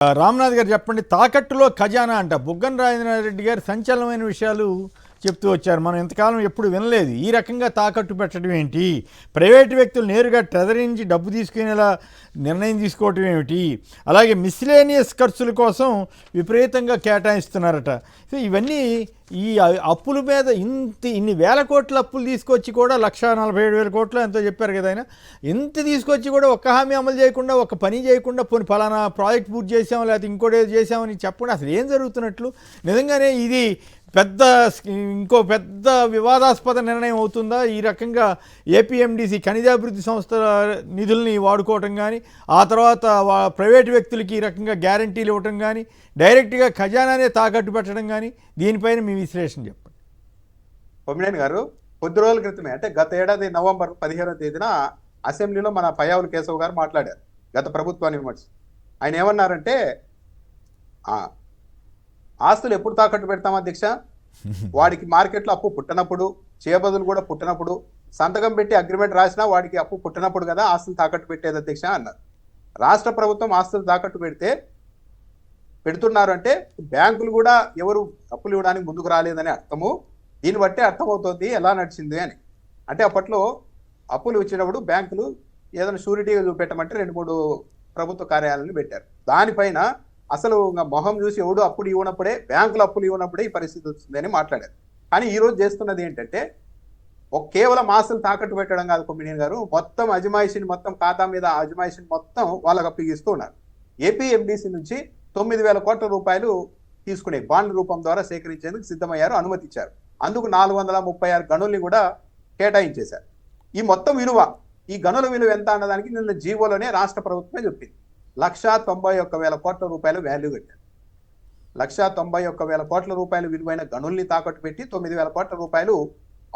రామ్నాథ్ గారు చెప్పండి, తాకట్టులో ఖజానా అంట బుగ్గన రాజేంద్రారెడ్డి గారు సంచలనమైన విషయాలు చెప్తూ వచ్చారు. మనం ఇంతకాలం ఎప్పుడు వినలేదు. ఈ రకంగా తాకట్టు పెట్టడం ఏంటి, ప్రైవేటు వ్యక్తులు నేరుగా ట్రెజరీ నుంచి డబ్బు తీసుకునేలా నిర్ణయం తీసుకోవటం ఏమిటి, అలాగే మిస్లేనియస్ ఖర్చుల కోసం విపరీతంగా కేటాయిస్తున్నారట. సో ఇవన్నీ ఈ అప్పుల మీద ఇన్ని వేల కోట్ల అప్పులు తీసుకొచ్చి కూడా 1,47,000 కోట్లు ఎంతో చెప్పారు కదా ఆయన. ఇంత తీసుకొచ్చి కూడా ఒక్క హామీ అమలు చేయకుండా, ఒక్క పని చేయకుండా, పోనీ ఫలానా ప్రాజెక్ట్ పూర్తి చేసాము లేకపోతే ఇంకోటి చేసామని చెప్పండి. అసలు ఏం జరుగుతున్నట్లు? నిజంగానే ఇది ఇంకో పెద్ద వివాదాస్పద నిర్ణయం అవుతుందా? ఈ రకంగా ఏపీఎండిసి ఖనిజాభివృద్ధి సంస్థల నిధుల్ని వాడుకోవటం కానీ, ఆ తర్వాత ప్రైవేటు వ్యక్తులకి ఈ రకంగా గ్యారంటీలు ఇవ్వటం కానీ, డైరెక్ట్గా ఖజానానే తాకట్టు పెట్టడం కానీ, దీనిపైన మీ విశ్లేషణ చెప్పండి. కొమ్మినేని గారు, కొద్ది రోజుల క్రితమే అంటే గత ఏడాది నవంబర్ 15వ తేదీన అసెంబ్లీలో మన పయ్యావుల కేశవ్ గారు మాట్లాడారు గత ప్రభుత్వాన్ని విమర్శ. ఆయన ఏమన్నారంటే, ఆస్తులు ఎప్పుడు తాకట్టు పెడతాం అధ్యక్ష, వాడికి మార్కెట్లో అప్పు పుట్టినప్పుడు, చేయబదులు కూడా పుట్టినప్పుడు, సంతకం పెట్టి అగ్రిమెంట్ రాసినా వాడికి అప్పు పుట్టినప్పుడు కదా ఆస్తులు తాకట్టు పెట్టేది అధ్యక్ష అన్నారు. రాష్ట్ర ప్రభుత్వం ఆస్తులు తాకట్టు పెడుతున్నారు అంటే బ్యాంకులు కూడా ఎవరు అప్పులు ఇవ్వడానికి ముందుకు రాలేదని అర్థము. దీన్ని బట్టే అర్థమవుతుంది ఎలా నడిచింది అని. అంటే అప్పట్లో అప్పులు ఇచ్చినప్పుడు బ్యాంకులు ఏదైనా షూరిటీగా చూపెట్టమంటే 2-3 ప్రభుత్వ కార్యాలయాలను పెట్టారు. దానిపైన అసలు మొహం చూసి ఎవడు అప్పులు ఇవ్వనప్పుడే, బ్యాంకులు అప్పులు ఇవ్వనప్పుడే ఈ పరిస్థితి వచ్చిందని మాట్లాడారు. కానీ ఈరోజు చేస్తున్నది ఏంటంటే, కేవలం ఆస్తులు తాకట్టు పెట్టడం కాదు కొమ్మినేని గారు, మొత్తం అజమాయిషిని, మొత్తం ఖాతా మీద అజమాయిషిని మొత్తం వాళ్ళకి అప్పగిస్తూ ఉన్నారు. ఏపీఎండిసి నుంచి 9,000 కోట్ల రూపాయలు తీసుకునే బాండ్ రూపం ద్వారా సేకరించేందుకు సిద్ధమయ్యారు, అనుమతిచ్చారు. అందుకు 436 గనుల్ని కూడా కేటాయించేశారు. ఈ మొత్తం విలువ, ఈ గనుల విలువ ఎంత అన్నదానికి నిన్న జీవోలోనే రాష్ట్ర ప్రభుత్వమే చెప్పింది. 191,000 కోట్ల రూపాయలు వాల్యూ కట్టారు. 191,000 కోట్ల రూపాయలు విలువైన గనుల్ని తాకట్టు పెట్టి 9,000 కోట్ల రూపాయలు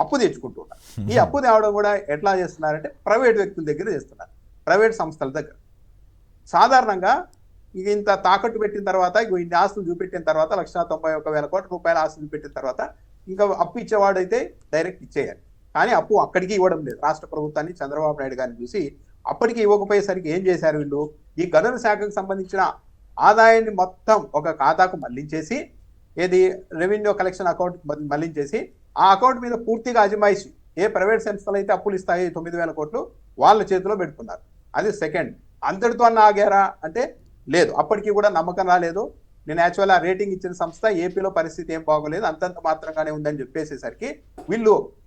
అప్పు తెచ్చుకుంటున్నారు. ఈ అప్పు తేవడం కూడా ఎట్లా చేస్తున్నారంటే ప్రైవేట్ వ్యక్తుల దగ్గర చేస్తున్నారు, ప్రైవేట్ సంస్థల దగ్గర. సాధారణంగా ఇంత తాకట్టు పెట్టిన తర్వాత, ఇన్ని ఆస్తులు చూపెట్టిన తర్వాత, 191,000 కోట్ల రూపాయల ఆస్తులు పెట్టిన తర్వాత ఇంకా అప్పు ఇచ్చేవాడైతే డైరెక్ట్ ఇచ్చేయాలి. కానీ అప్పు అక్కడికి ఇవ్వడం లేదు. రాష్ట్ర ప్రభుత్వాన్ని, చంద్రబాబు నాయుడు గారిని చూసి అప్పటికి ఇవ్వకపోయేసరికి ఏం చేశారు వీళ్ళు, ఈ గనుల శాఖకు సంబంధించిన ఆదాయాన్ని మొత్తం ఒక ఖాతాకు మళ్లించేసి, ఏది రెవెన్యూ కలెక్షన్ అకౌంట్ మళ్లించేసి, ఆ అకౌంట్ మీద పూర్తిగా అజమాయిషి, ఏ ప్రైవేట్ సంస్థలు అయితే అప్పులు ఇస్తాయి 9,000 కోట్లు వాళ్ళ చేతిలో పెట్టుకున్నారు. అది సెకండ్. అంతటితో అన్న ఆగారా అంటే లేదు, అప్పటికి కూడా నమ్మకం రాలేదు. నేను యాక్చువల్గా రేటింగ్ ఇచ్చిన సంస్థ ఏపీలో పరిస్థితి ఏం బాగోలేదు, అంతంత మాత్రంగానే ఉందని చెప్పేసేసరికి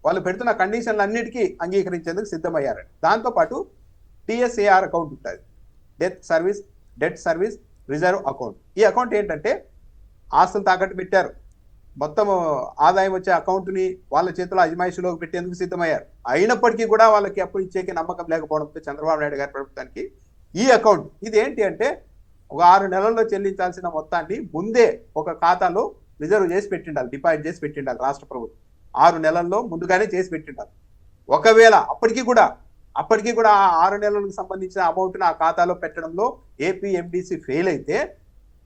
వాళ్ళు పెడుతున్న కండిషన్లు అన్నిటికీ అంగీకరించేందుకు సిద్ధమయ్యారండి. దాంతోపాటు TSAR అకౌంట్ ఉంటుంది, డెట్ సర్వీస్ రిజర్వ్ అకౌంట్. ఈ అకౌంట్ ఏంటంటే ఆస్తులు తాకట్టు పెట్టారు, మొత్తం ఆదాయం వచ్చే అకౌంట్ని వాళ్ళ చేతిలో అజమాయిషిలోకి పెట్టేందుకు సిద్ధమయ్యారు. అయినప్పటికీ కూడా వాళ్ళకి అప్పులు ఇచ్చేకి నమ్మకం లేకపోవడంతో చంద్రబాబు నాయుడు గారి ప్రభుత్వానికి ఈ అకౌంట్, ఇది ఏంటి అంటే ఒక 6 నెలల్లో చెల్లించాల్సిన మొత్తాన్ని ముందే ఒక ఖాతాలో రిజర్వ్ చేసి పెట్టిండాలి, డిపాజిట్ చేసి పెట్టిండాలి రాష్ట్ర ప్రభుత్వం. 6 నెలల్లో ముందుగానే చేసి పెట్టిండాలి. ఒకవేళ అప్పటికీ కూడా ఆ 6 నెలలకు సంబంధించిన అమౌంట్ని ఆ ఖాతాలో పెట్టడంలో ఏపీఎండిసి ఫెయిల్ అయితే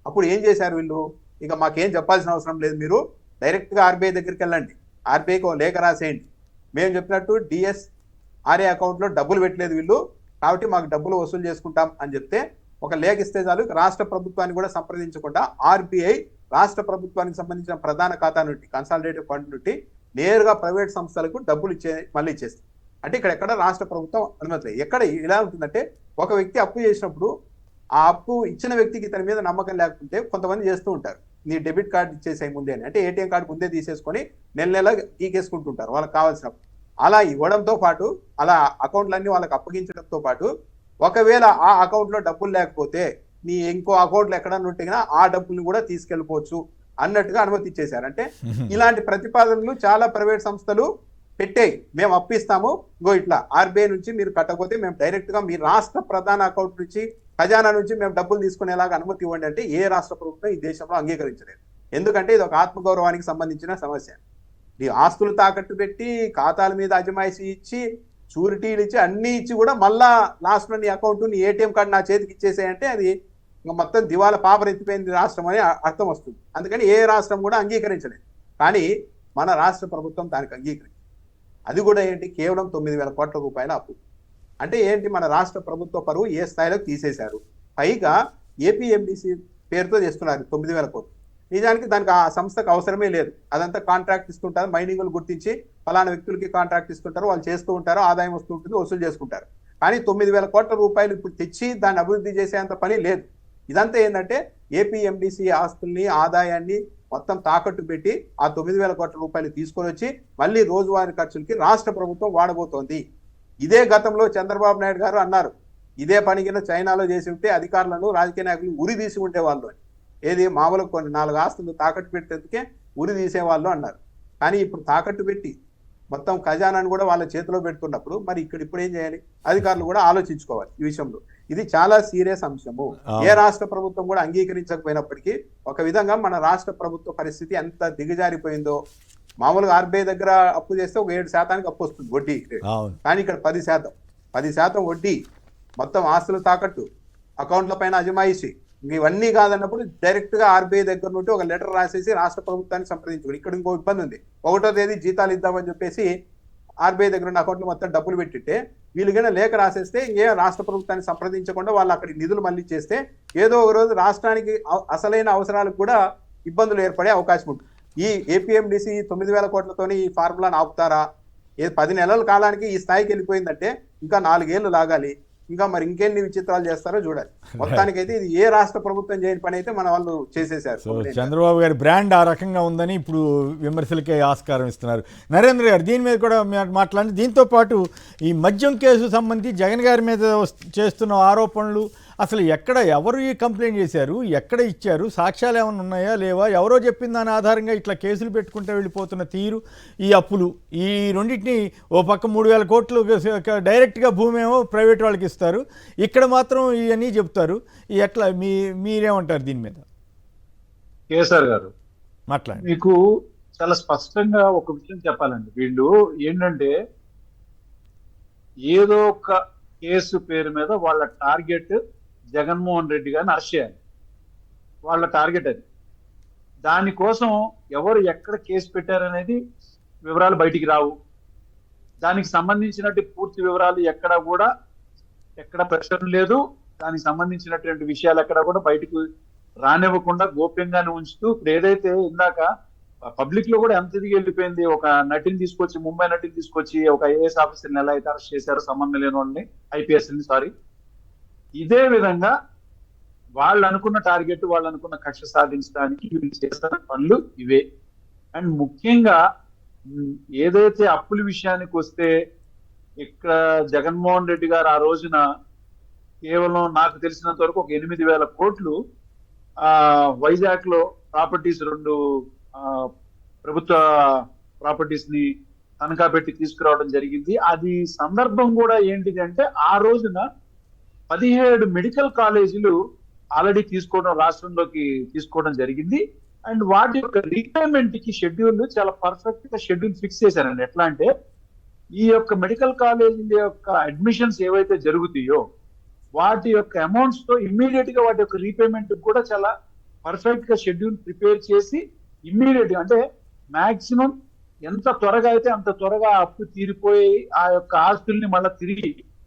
అప్పుడు ఏం చేశారు వీళ్ళు, ఇక మాకేం చెప్పాల్సిన అవసరం లేదు, మీరు డైరెక్ట్గా ఆర్బీఐ దగ్గరికి వెళ్ళండి, ఆర్బీఐకి ఒక లేఖ రాసేయండి, మేము చెప్పినట్టు DSRA అకౌంట్లో డబ్బులు పెట్టలేదు వీళ్ళు, కాబట్టి మాకు డబ్బులు వసూలు చేసుకుంటాం అని చెప్తే ఒక లేఖ ఇస్తే చాలు. రాష్ట్ర ప్రభుత్వాన్ని కూడా సంప్రదించకుండా ఆర్బీఐ రాష్ట్ర ప్రభుత్వానికి సంబంధించిన ప్రధాన ఖాతా నుండి, కన్సాలిడేటెడ్ ఫండ్ నుండి నేరుగా ప్రైవేట్ సంస్థలకు డబ్బులు మళ్ళీ ఇచ్చేస్తుంది. అంటే ఇక్కడ ఎక్కడ రాష్ట్ర ప్రభుత్వం అనుమతి లేదు. ఎక్కడ ఇలా ఉంటుందంటే, ఒక వ్యక్తి అప్పు చేసినప్పుడు ఆ అప్పు ఇచ్చిన వ్యక్తికి తన మీద నమ్మకం లేకుంటే కొంతమంది చేస్తూ ఉంటారు, నీ డెబిట్ కార్డు ఇచ్చేసాయి ముందే అని, అంటే ఏటీఎం కార్డు ముందే తీసేసుకొని నెల గీకేసుకుంటుంటారు వాళ్ళకి కావాల్సినప్పుడు. అలా ఇవ్వడంతో పాటు, అలా అకౌంట్లన్నీ వాళ్ళకి అప్పగించడంతో పాటు, ఒకవేళ ఆ అకౌంట్లో డబ్బులు లేకపోతే నీ ఇంకో అకౌంట్లో ఎక్కడన్నా ఉంటే ఆ డబ్బుల్ని కూడా తీసుకెళ్ళిపోవచ్చు అన్నట్టుగా అనుమతి ఇచ్చేశారు. అంటే ఇలాంటి ప్రతిపాదనలు చాలా ప్రైవేట్ సంస్థలు పెట్టాయి. మేము అప్పిస్తాము, ఇట్లా ఆర్బీఐ నుంచి మీరు కట్టకపోతే మేము డైరెక్ట్గా మీ రాష్ట్ర ప్రధాన అకౌంట్ నుంచి, ఖజానా నుంచి మేము డబ్బులు తీసుకునేలాగా అనుమతి ఇవ్వండి అంటే ఏ రాష్ట్ర ప్రభుత్వం ఈ దేశంలో అంగీకరించలేదు. ఎందుకంటే ఇది ఒక ఆత్మగౌరవానికి సంబంధించిన సమస్య. ఈ ఆస్తులు తాకట్టు పెట్టి, ఖాతాల మీద అజమాయిషి ఇచ్చి, షూరిటీలు ఇచ్చి, అన్ని ఇచ్చి కూడా మళ్ళా లాస్ట్లో నీ అకౌంట్, నీ ఏటీఎం కార్డు నా చేతికి ఇచ్చేసాయంటే అది ఇంకా మొత్తం దివాలా పాపరెత్తిపోయింది రాష్ట్రం అని అర్థం వస్తుంది. అందుకని ఏ రాష్ట్రం కూడా అంగీకరించలేదు. కానీ మన రాష్ట్ర ప్రభుత్వం దానికి అంగీకరించింది. అది కూడా ఏంటి, కేవలం 9,000 కోట్ల రూపాయల అప్పు. అంటే ఏంటి, మన రాష్ట్ర ప్రభుత్వ పరువు ఏ స్థాయిలో తీసేశారు. పైగా ఏపీఎండిసి పేరుతో చేస్తున్నారు 9,000 కోట్లు. నిజానికి దానికి ఆ సంస్థకు అవసరమే లేదు. అదంతా కాంట్రాక్ట్ ఇస్తుంటారు, మైనింగ్లు గుర్తించి ఫలానా వ్యక్తులకి కాంట్రాక్ట్ ఇస్తుంటారు, వాళ్ళు చేస్తూ ఉంటారు, ఆదాయం వస్తూ ఉంటుంది, వసూలు చేసుకుంటారు. కానీ 9,000 కోట్ల రూపాయలు ఇప్పుడు తెచ్చి దాన్ని అభివృద్ధి చేసేంత పని లేదు. ఇదంతా ఏంటంటే ఏపీఎండిసి ఆస్తుల్ని, ఆదాయాన్ని మొత్తం తాకట్టు పెట్టి ఆ 9,000 కోట్ల రూపాయలు తీసుకొని వచ్చి మళ్ళీ రోజువారీ ఖర్చులకి రాష్ట్ర ప్రభుత్వం వాడబోతోంది. ఇదే గతంలో చంద్రబాబు నాయుడు గారు అన్నారు, ఇదే పని కింద చైనాలో చేసి ఉంటే అధికారులను, రాజకీయ నాయకులు ఉరి తీసి ఉండేవాళ్ళు అని. ఏది మామూలు కొన్ని 4 ఆస్తులు తాకట్టు పెట్టేందుకే ఉరి తీసేవాళ్ళు అన్నారు. కానీ ఇప్పుడు తాకట్టు పెట్టి మొత్తం ఖజానాను కూడా వాళ్ళ చేతిలో పెడుతున్నప్పుడు మరి ఇప్పుడు ఏం చేయాలి? అధికారులు కూడా ఆలోచించుకోవాలి ఈ విషయంలో. ఇది చాలా సీరియస్ అంశము. ఏ రాష్ట్ర ప్రభుత్వం కూడా అంగీకరించకపోయినప్పటికీ ఒక విధంగా మన రాష్ట్ర ప్రభుత్వ పరిస్థితి ఎంత దిగజారిపోయిందో. మామూలుగా ఆర్బీఐ దగ్గర అప్పు చేస్తే ఒక 7% అప్పు వస్తుంది వడ్డీ, కానీ ఇక్కడ 10% వడ్డీ, మొత్తం ఆస్తులు తాకట్టు, అకౌంట్ల పైన అజమాయిషి, ఇవన్నీ కాదన్నప్పుడు డైరెక్ట్ గా ఆర్బీఐ దగ్గర నుండి ఒక లెటర్ రాసేసి రాష్ట్ర ప్రభుత్వాన్ని సంప్రదించుకోండి. ఇక్కడ ఇంకో ఇబ్బంది ఉంది. 1వ తేదీ జీతాలు ఇద్దామని చెప్పేసి ఆర్బీఐ దగ్గర ఉన్న అకౌంట్లో మొత్తం డబ్బులు పెట్టితే వీళ్ళకైనా లేఖ రాసేస్తే రాష్ట్ర ప్రభుత్వాన్ని సంప్రదించకుండా వాళ్ళు అక్కడికి నిధులు మళ్ళీ చేస్తే ఏదో ఒక రోజు రాష్ట్రానికి అసలైన అవసరాలకు కూడా ఇబ్బందులు ఏర్పడే అవకాశం ఉంటుంది. ఈ ఏపీఎండిసి 9,000 కోట్లతోని ఈ ఫార్ములాను ఆపుతారా? 10 నెలల కాలానికి ఈ స్థాయికి వెళ్ళిపోయిందంటే ఇంకా 4 ఏళ్ళు లాగాలి. ఇంకా మరి ఇంకెన్ని విచిత్రాలు చేస్తారో చూడాలి. మొత్తానికైతే ఇది ఏ రాష్ట్ర ప్రభుత్వం చేయని పని అయితే మన వాళ్ళు చేసేశారు. చంద్రబాబు గారి బ్రాండ్ ఆ రకంగా ఉందని ఇప్పుడు విమర్శలకే ఆస్కారం ఇస్తున్నారు. నరేంద్ర గారు దీని మీద కూడా మాట్లాడి, దీంతో పాటు ఈ మద్యం కేసు సంబంధించి జగన్ గారి మీద చేస్తున్న ఆరోపణలు, అసలు ఎక్కడ ఎవరు ఈ కంప్లైంట్ చేశారు, ఎక్కడ ఇచ్చారు, సాక్ష్యాలు ఏమైనా ఉన్నాయా లేవా, ఎవరో చెప్పిన దాని ఆధారంగా ఇట్లా కేసులు పెట్టుకుంటే వెళ్ళిపోతున్న తీరు, ఈ అప్పులు, ఈ రెండింటిని ఓ పక్క 3,000 కోట్లు డైరెక్ట్గా భూమి ఏమో ప్రైవేట్ వాళ్ళకి ఇస్తారు, ఇక్కడ మాత్రం ఇవన్నీ చెప్తారు. ఎట్లా మీరేమంటారు దీని మీద? కేసీఆర్ గారు మాట్లాడండి. మీకు చాలా స్పష్టంగా ఒక విషయం చెప్పాలండి. వీళ్ళు ఏంటంటే ఏదో ఒక కేసు పేరు మీద వాళ్ళ టార్గెట్ జగన్మోహన్ రెడ్డి గారిని అరెస్ట్ చేయాలి. వాళ్ళ టార్గెట్ అది. దానికోసం ఎవరు ఎక్కడ కేసు పెట్టారనేది వివరాలు బయటికి రావు. దానికి సంబంధించినట్టు పూర్తి వివరాలు ఎక్కడ ప్రశ్న లేదు. దానికి సంబంధించినటువంటి విషయాలు ఎక్కడ కూడా బయటకు రానివ్వకుండా గోప్యంగానే ఉంచుతూ, ఇప్పుడు ఏదైతే ఇందాక పబ్లిక్ లో కూడా ఎంత ఎదిగి వెళ్ళిపోయింది, ఒక నటిని తీసుకొచ్చి, ముంబై నటిని తీసుకొచ్చి ఒక ఐఏఎస్ ఆఫీసర్ని ఎలా అయితే అరెస్ట్ చేశారో సంబంధం లేని వాళ్ళని, ఇదే విధంగా వాళ్ళు అనుకున్న టార్గెట్, వాళ్ళు అనుకున్న కక్ష సాధించడానికి వీళ్ళు చేస్తున్న పనులు ఇవే. అండ్ ముఖ్యంగా ఏదైతే అప్పుల విషయానికి వస్తే, ఇక్కడ జగన్మోహన్ రెడ్డి గారు ఆ రోజున కేవలం నాకు తెలిసినంత వరకు ఒక 8,000 కోట్లు వైజాగ్ లో ప్రాపర్టీస్, 2 ప్రభుత్వ ప్రాపర్టీస్ ని తనఖా పెట్టి తీసుకురావడం జరిగింది. అది సందర్భం కూడా ఏంటిది అంటే, ఆ రోజున 17 మెడికల్ కాలేజీలు ఆల్రెడీ రాష్ట్రంలోకి తీసుకోవడం జరిగింది. అండ్ వాటి యొక్క రీపేమెంట్ కి షెడ్యూల్ చాలా పర్ఫెక్ట్ గా షెడ్యూల్ ఫిక్స్ చేశారండి. ఎట్లా అంటే, ఈ యొక్క మెడికల్ కాలేజీల యొక్క అడ్మిషన్స్ ఏవైతే జరుగుతాయో వాటి యొక్క అమౌంట్స్ తో ఇమ్మీడియట్ గా వాటి యొక్క రీపేమెంట్ కూడా చాలా పర్ఫెక్ట్ గా షెడ్యూల్ ప్రిపేర్ చేసి ఇమ్మీడియట్ గా, అంటే మాక్సిమం ఎంత త్వరగా అయితే అంత త్వరగా అప్పు తీరిపోయి ఆ యొక్క ఆస్తుల్ని మళ్ళీ తిరిగి